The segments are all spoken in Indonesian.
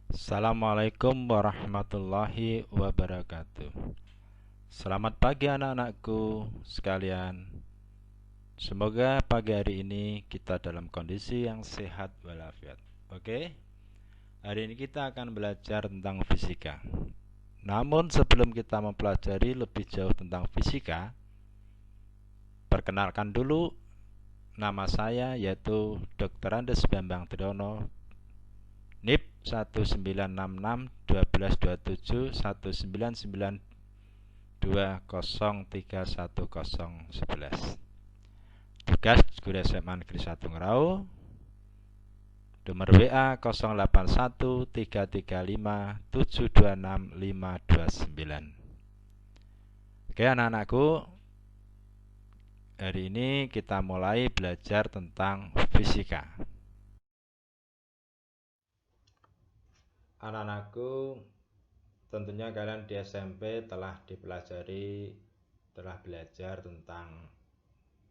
Assalamualaikum warahmatullahi wabarakatuh. Selamat pagi anak-anakku sekalian. Semoga pagi hari ini kita dalam kondisi yang sehat walafiat. Oke? Hari ini kita akan belajar tentang fisika. Namun sebelum kita mempelajari lebih jauh tentang fisika, perkenalkan dulu nama saya yaitu Dr. Andes Bambang Triyono, NIP 1966 Tugas Guru SMA Negeri 1 Ngerau. Nomor WA 081335726529. Oke anak-anakku, hari ini kita mulai belajar tentang fisika. Anak-anakku, tentunya kalian di SMP telah belajar tentang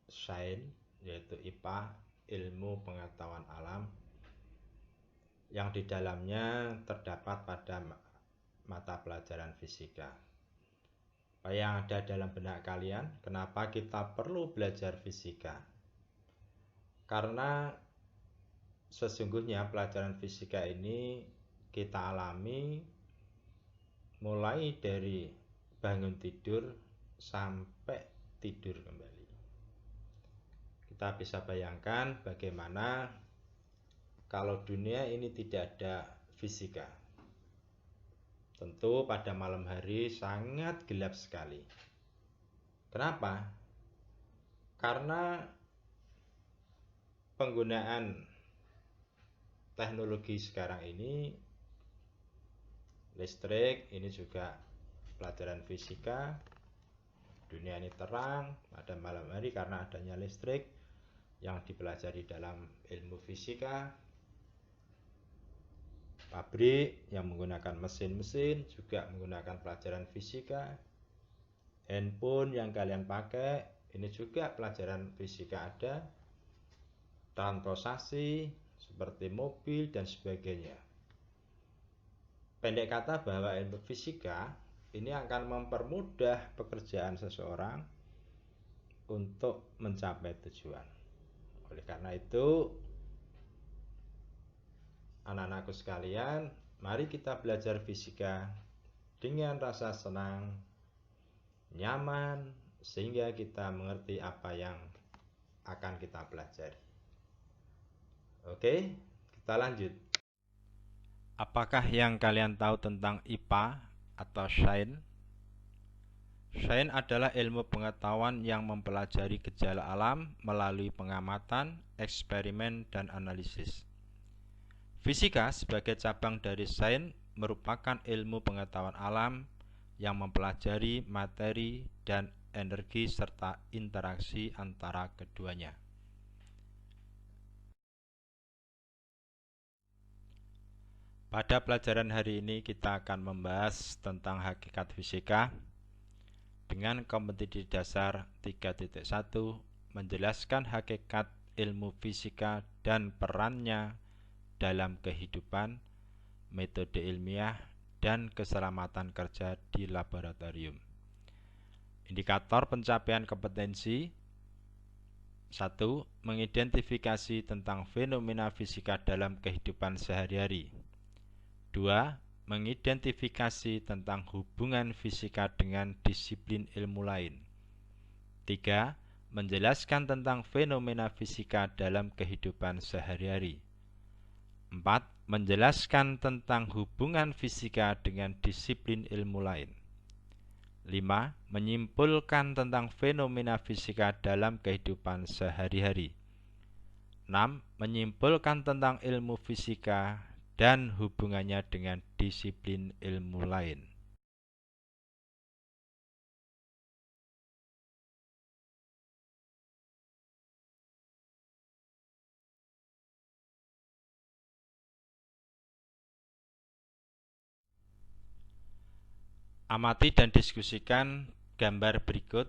sains, yaitu IPA, ilmu pengetahuan alam, yang di dalamnya terdapat pada mata pelajaran fisika. Apa yang ada dalam benak kalian? Kenapa kita perlu belajar fisika? Karena sesungguhnya pelajaran fisika ini kita alami mulai dari bangun tidur sampai tidur kembali. Kita bisa bayangkan bagaimana kalau dunia ini tidak ada fisika. Tentu pada malam hari sangat gelap sekali. Kenapa? Karena penggunaan teknologi sekarang ini, listrik ini juga pelajaran fisika. Dunia ini terang pada malam hari karena adanya listrik yang dipelajari dalam ilmu fisika. Pabrik yang menggunakan mesin-mesin juga menggunakan pelajaran fisika. Handphone yang kalian pakai ini juga pelajaran fisika ada. Transportasi seperti mobil dan sebagainya. Pendek kata bahwa ilmu fisika ini akan mempermudah pekerjaan seseorang untuk mencapai tujuan. Oleh karena itu, anak-anakku sekalian, mari kita belajar fisika dengan rasa senang, nyaman, sehingga kita mengerti apa yang akan kita pelajari. Oke, kita lanjut. Apakah yang kalian tahu tentang IPA atau sains? Sains adalah ilmu pengetahuan yang mempelajari gejala alam melalui pengamatan, eksperimen, dan analisis. Fisika sebagai cabang dari sains merupakan ilmu pengetahuan alam yang mempelajari materi dan energi serta interaksi antara keduanya. Pada pelajaran hari ini kita akan membahas tentang hakikat fisika dengan kompetensi dasar 3.1, menjelaskan hakikat ilmu fisika dan perannya dalam kehidupan, metode ilmiah, dan keselamatan kerja di laboratorium. Indikator pencapaian kompetensi: 1. Mengidentifikasi tentang fenomena fisika dalam kehidupan sehari-hari. 2. Mengidentifikasi tentang hubungan fisika dengan disiplin ilmu lain. 3. Menjelaskan tentang fenomena fisika dalam kehidupan sehari-hari. 4. Menjelaskan tentang hubungan fisika dengan disiplin ilmu lain. 5. Menyimpulkan tentang fenomena fisika dalam kehidupan sehari-hari. 6. Menyimpulkan tentang ilmu fisika dan hubungannya dengan disiplin ilmu lain. Amati dan diskusikan gambar berikut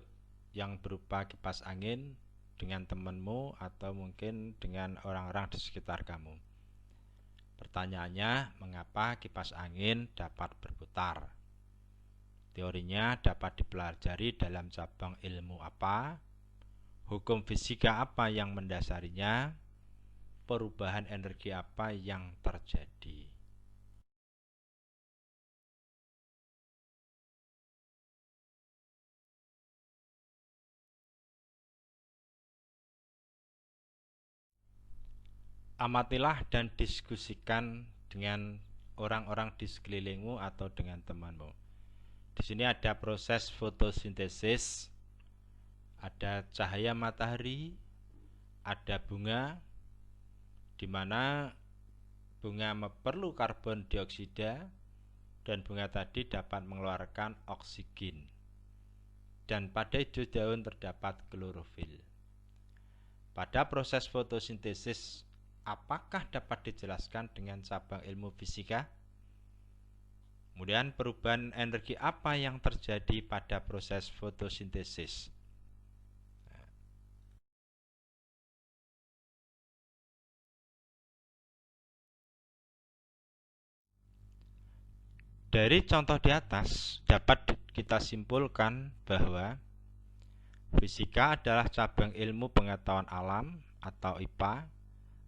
yang berupa kipas angin dengan temanmu atau mungkin dengan orang-orang di sekitar kamu. Pertanyaannya, mengapa kipas angin dapat berputar? Teorinya dapat dipelajari dalam cabang ilmu apa? Hukum fisika apa yang mendasarinya? Perubahan energi apa yang terjadi? Amatilah dan diskusikan dengan orang-orang di sekelilingmu atau dengan temanmu. Di sini ada proses fotosintesis, ada cahaya matahari, ada bunga, di mana bunga perlu karbon dioksida dan bunga tadi dapat mengeluarkan oksigen. Dan pada hijau daun terdapat klorofil. Pada proses fotosintesis, apakah dapat dijelaskan dengan cabang ilmu fisika? Kemudian perubahan energi apa yang terjadi pada proses fotosintesis? Dari contoh di atas dapat kita simpulkan bahwa fisika adalah cabang ilmu pengetahuan alam atau IPA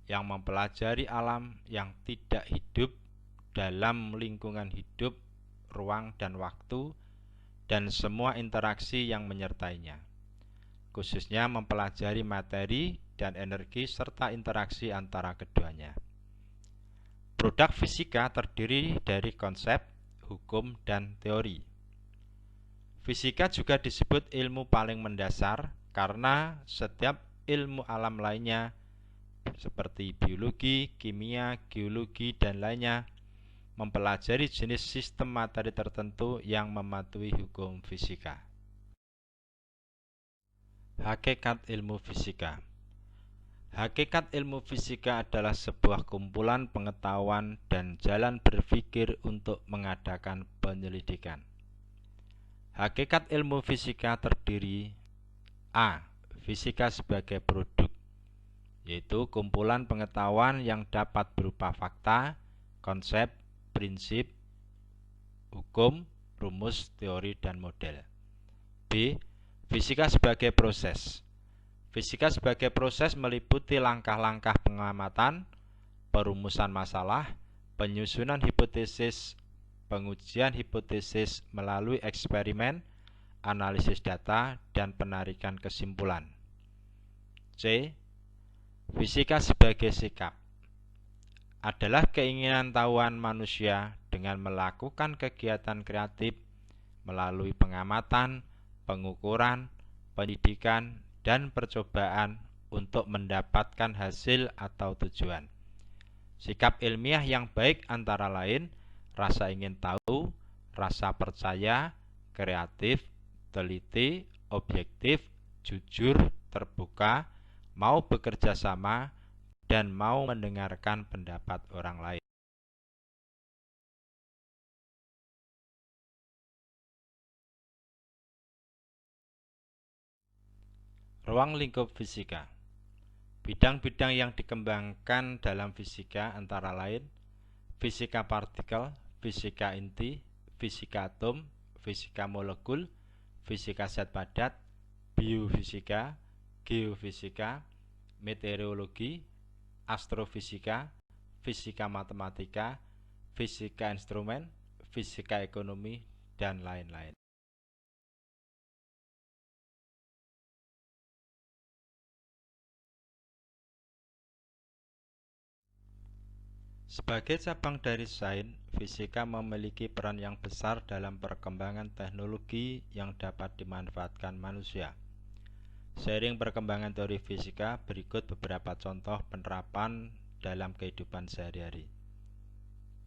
yang mempelajari alam yang tidak hidup dalam lingkungan hidup, ruang dan waktu, dan semua interaksi yang menyertainya, khususnya mempelajari materi dan energi serta interaksi antara keduanya. Produk fisika terdiri dari konsep, hukum, dan teori. Fisika juga disebut ilmu paling mendasar karena setiap ilmu alam lainnya seperti biologi, kimia, geologi, dan lainnya mempelajari jenis sistem materi tertentu yang mematuhi hukum fisika. Hakikat ilmu fisika. Hakikat ilmu fisika adalah sebuah kumpulan pengetahuan dan jalan berpikir untuk mengadakan penyelidikan. Hakikat ilmu fisika terdiri A. Fisika sebagai produk, yaitu kumpulan pengetahuan yang dapat berupa fakta, konsep, prinsip, hukum, rumus, teori, dan model. B. Fisika sebagai proses. Fisika sebagai proses meliputi langkah-langkah pengamatan, perumusan masalah, penyusunan hipotesis, pengujian hipotesis melalui eksperimen, analisis data, dan penarikan kesimpulan. C. Fisika sebagai sikap adalah keinginan tahuan manusia dengan melakukan kegiatan kreatif melalui pengamatan, pengukuran, pendidikan, dan percobaan untuk mendapatkan hasil atau tujuan. Sikap ilmiah yang baik antara lain rasa ingin tahu, rasa percaya, kreatif, teliti, objektif, jujur, terbuka, mau bekerja sama, dan mau mendengarkan pendapat orang lain. Ruang lingkup fisika. Bidang-bidang yang dikembangkan dalam fisika antara lain fisika partikel, fisika inti, fisika atom, fisika molekul, fisika zat padat, biofisika, geofisika, meteorologi, astrofisika, fisika matematika, fisika instrumen, fisika ekonomi, dan lain-lain. Sebagai cabang dari sains, fisika memiliki peran yang besar dalam perkembangan teknologi yang dapat dimanfaatkan manusia. Seiring perkembangan teori fisika, berikut beberapa contoh penerapan dalam kehidupan sehari-hari.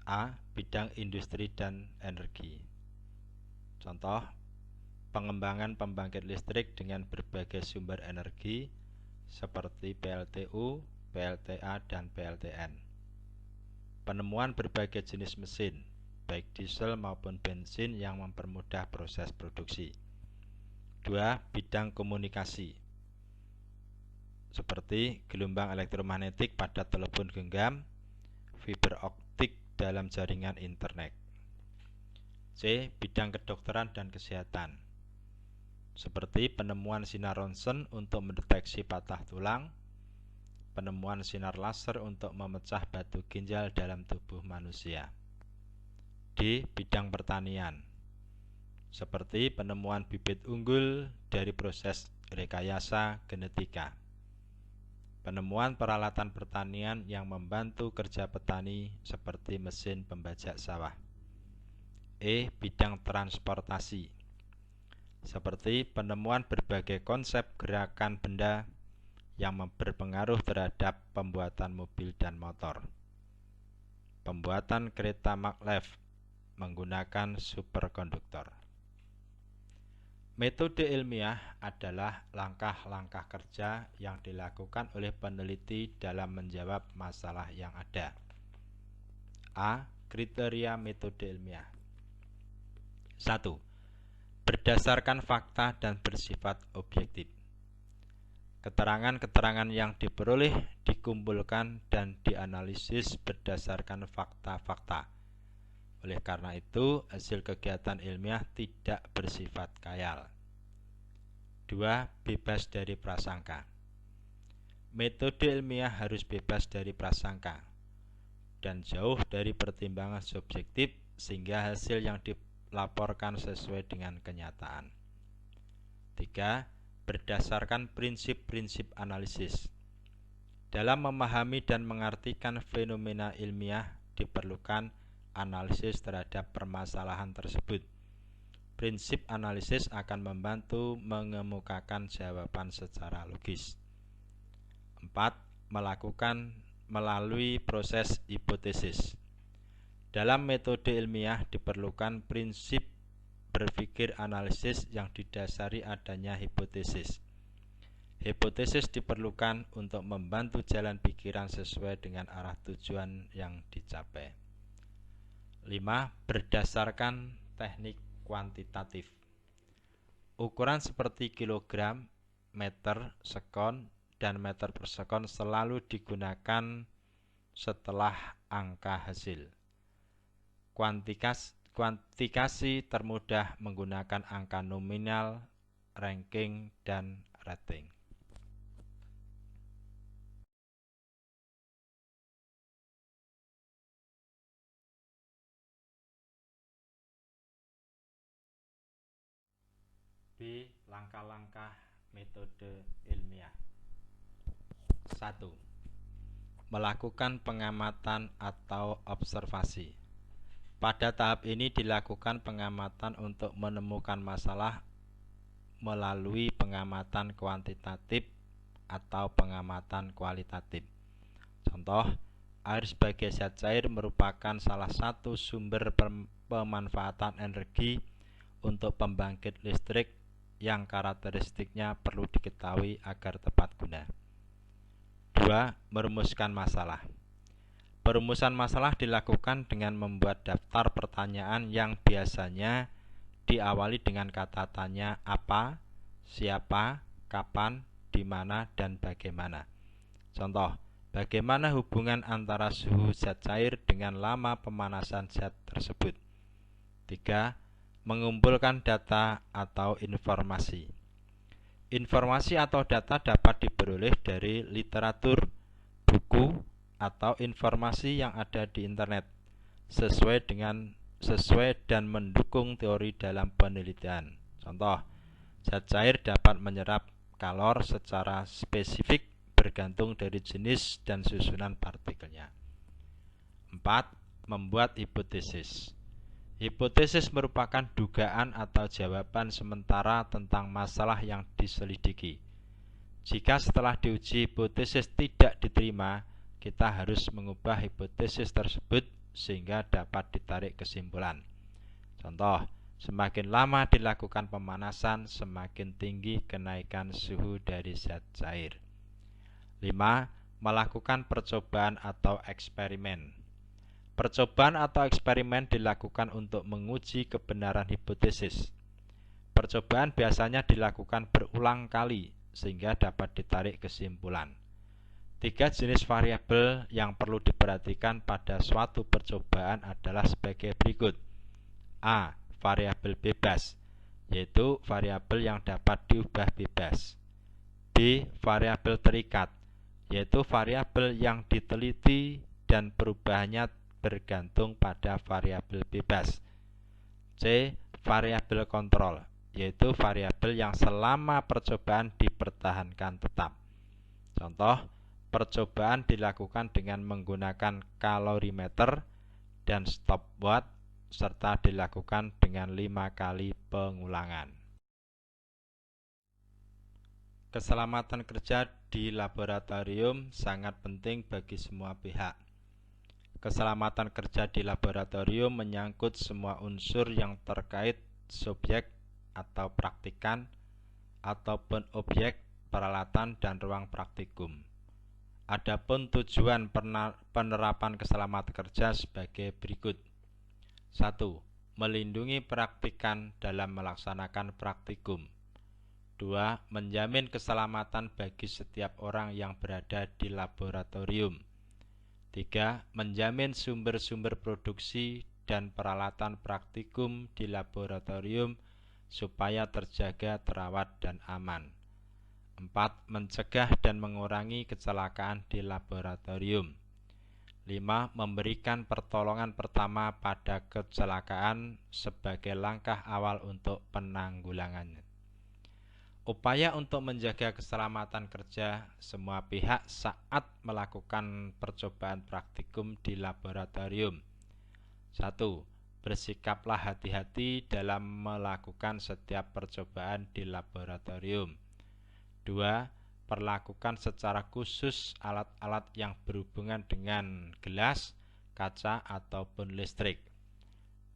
A. Bidang industri dan energi. Contoh, pengembangan pembangkit listrik dengan berbagai sumber energi seperti PLTU, PLTA, dan PLTN. Penemuan berbagai jenis mesin, baik diesel maupun bensin yang mempermudah proses produksi. 2. Bidang komunikasi, seperti gelombang elektromagnetik pada telepon genggam, fiber optik dalam jaringan internet. C. Bidang kedokteran dan kesehatan, seperti penemuan sinar ronsen untuk mendeteksi patah tulang, penemuan sinar laser untuk memecah batu ginjal dalam tubuh manusia. D. Bidang pertanian, seperti penemuan bibit unggul dari proses rekayasa genetika, penemuan peralatan pertanian yang membantu kerja petani seperti mesin pembajak sawah. E. Bidang transportasi, seperti penemuan berbagai konsep gerakan benda yang berpengaruh terhadap pembuatan mobil dan motor, pembuatan kereta maglev menggunakan superkonduktor. Metode ilmiah adalah langkah-langkah kerja yang dilakukan oleh peneliti dalam menjawab masalah yang ada. A. Kriteria metode ilmiah. 1. Berdasarkan fakta dan bersifat objektif. Keterangan-keterangan yang diperoleh dikumpulkan dan dianalisis berdasarkan fakta-fakta. Oleh karena itu, hasil kegiatan ilmiah tidak bersifat khayal. 2. Bebas dari prasangka. Metode ilmiah harus bebas dari prasangka dan jauh dari pertimbangan subjektif sehingga hasil yang dilaporkan sesuai dengan kenyataan. 3. Berdasarkan prinsip-prinsip analisis. Dalam memahami dan mengartikan fenomena ilmiah diperlukan analisis terhadap permasalahan tersebut. Prinsip analisis akan membantu mengemukakan jawaban secara logis. 4. Melakukan melalui proses hipotesis. Dalam metode ilmiah diperlukan prinsip berpikir analisis yang didasari adanya hipotesis. Hipotesis diperlukan untuk membantu jalan pikiran sesuai dengan arah tujuan yang dicapai. 5. Berdasarkan teknik kuantitatif. Ukuran seperti kilogram, meter, sekon, dan meter per sekon selalu digunakan setelah angka hasil. Kuantifikasi termudah menggunakan angka nominal, ranking, dan rating. B. Langkah-langkah metode ilmiah. 1. Melakukan pengamatan atau observasi. Pada tahap ini dilakukan pengamatan untuk menemukan masalah melalui pengamatan kuantitatif atau pengamatan kualitatif. Contoh, air sebagai zat cair merupakan salah satu sumber pemanfaatan energi untuk pembangkit listrik yang karakteristiknya perlu diketahui agar tepat guna. 2. Merumuskan masalah. Perumusan masalah dilakukan dengan membuat daftar pertanyaan yang biasanya diawali dengan kata tanya apa, siapa, kapan, di mana, dan bagaimana. Contoh, bagaimana hubungan antara suhu zat cair dengan lama pemanasan zat tersebut. 3. Mengumpulkan data atau informasi. Informasi atau data dapat diperoleh dari literatur, buku, atau informasi yang ada di internet sesuai dan mendukung teori dalam penelitian. Contoh, zat cair dapat menyerap kalor secara spesifik bergantung dari jenis dan susunan partikelnya. 4. Membuat hipotesis. Hipotesis merupakan dugaan atau jawaban sementara tentang masalah yang diselidiki. Jika setelah diuji hipotesis tidak diterima, kita harus mengubah hipotesis tersebut sehingga dapat ditarik kesimpulan. Contoh, semakin lama dilakukan pemanasan, semakin tinggi kenaikan suhu dari zat cair. 5. Melakukan percobaan atau eksperimen. Percobaan atau eksperimen dilakukan untuk menguji kebenaran hipotesis. Percobaan biasanya dilakukan berulang kali sehingga dapat ditarik kesimpulan. Tiga jenis variabel yang perlu diperhatikan pada suatu percobaan adalah sebagai berikut. A. Variabel bebas, yaitu variabel yang dapat diubah bebas. B. Variabel terikat, yaitu variabel yang diteliti dan perubahannya bergantung pada variabel bebas. C. Variabel kontrol, yaitu variabel yang selama percobaan dipertahankan tetap. Contoh, percobaan dilakukan dengan menggunakan kalorimeter dan stopwatch serta dilakukan dengan 5 kali pengulangan. Keselamatan kerja di laboratorium sangat penting bagi semua pihak. Keselamatan kerja di laboratorium menyangkut semua unsur yang terkait subjek atau praktikan ataupun objek, peralatan, dan ruang praktikum. Adapun tujuan penerapan keselamatan kerja sebagai berikut. 1. Melindungi praktikan dalam melaksanakan praktikum. 2. Menjamin keselamatan bagi setiap orang yang berada di laboratorium. 3. Menjamin sumber-sumber produksi dan peralatan praktikum di laboratorium supaya terjaga, terawat, dan aman. 4. Mencegah dan mengurangi kecelakaan di laboratorium. 5. Memberikan pertolongan pertama pada kecelakaan sebagai langkah awal untuk penanggulangannya. Upaya untuk menjaga keselamatan kerja semua pihak saat melakukan percobaan praktikum di laboratorium. 1. Bersikaplah hati-hati dalam melakukan setiap percobaan di laboratorium. 2. Perlakukan secara khusus alat-alat yang berhubungan dengan gelas, kaca, ataupun listrik.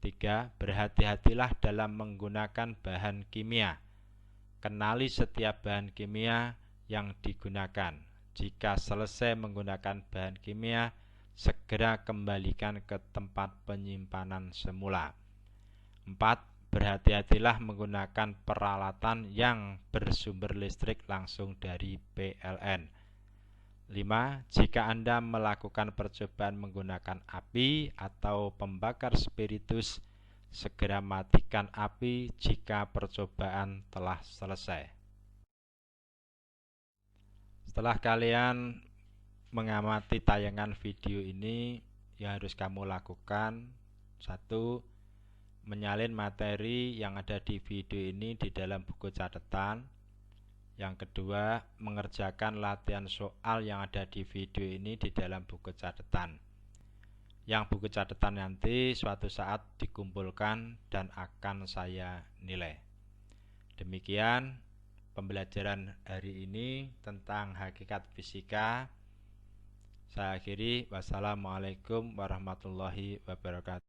3. Berhati-hatilah dalam menggunakan bahan kimia. Kenali setiap bahan kimia yang digunakan. Jika selesai menggunakan bahan kimia, segera kembalikan ke tempat penyimpanan semula. 4. Berhati-hatilah menggunakan peralatan yang bersumber listrik langsung dari PLN. 5. Jika Anda melakukan percobaan menggunakan api atau pembakar spiritus, segera matikan api jika percobaan telah selesai. Setelah kalian mengamati tayangan video ini, yang harus kamu lakukan: 1. Menyalin materi yang ada di video ini di dalam buku catatan. Yang kedua, mengerjakan latihan soal yang ada di video ini di dalam buku catatan. Yang buku catatan nanti suatu saat dikumpulkan dan akan saya nilai. Demikian pembelajaran hari ini tentang hakikat fisika. Saya akhiri. Wassalamualaikum warahmatullahi wabarakatuh.